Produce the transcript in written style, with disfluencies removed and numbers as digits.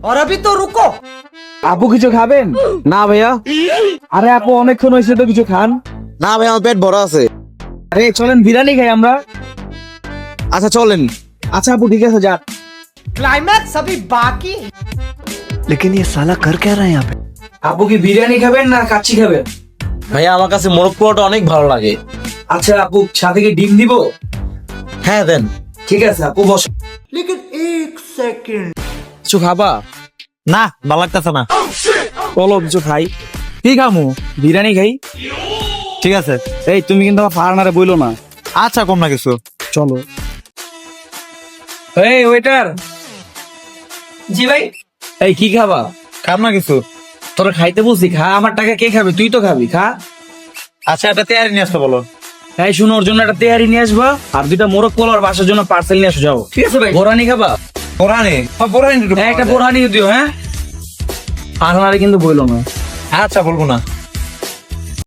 और अभी तो रुको। আপু কিছু খাবেন? না ভাইয়া, আরে আপু অনেকক্ষণ হয়েছে তো কিছু খান। না ভাইয়া, আমার পেট ভরা আছে। আরে চলেন বিরিয়ানি খাই আমরা। আচ্ছা চলেন। আচ্ছা আপু ঠিক আছে যান। क्लाइमैक्स अभी बाकी है। लेकिन ये साला कर क्या रहा है यहाँ पे? আপু কি বিরিয়ানি খাবেন না কাচ্চি খাবেন? ভাইয়া আমার কাছে মোরগ পোলাওটা অনেক ভালো লাগে। আচ্ছা আপু সাথে কি ডিম দিব? হ্যাঁ দেন। ঠিক আছে আপু বস। लेकिन एक सेकंड। কিছু খাবা? না, ভালো লাগতেছে না। চলো কিছু খাই। কি খামু? বিরিয়ানি খাই। ঠিক আছে। এই তুমি কিন্তু আমার ফার্নারে বইলো না। আচ্ছা কম না কিছু। চলো। এই ওয়েটার। जी भाई। এই কি খাবা? খাম না কিছু। তোরা খাইতে বলছি খা, আমার টাকা কে খাবে? তুই তো খাবি, খা। আচ্ছা এটা তৈরি নিয়ে আসতে বলো। এই শুনো, ওর জন্য একটা তেহারি নিয়ে আসবা আর দুইটা মোরগ পোলাও আর বাসার জন্য পার্সেল নিয়ে আসো যাও। ঠিক আছে ভাই। বোরানি খাবা? বোরহানি? হ্যাঁ, একটা বোরহানি দিও। হ্যাঁ, ফার্নারে কিন্তু বইলো না। আচ্ছা বলবো না।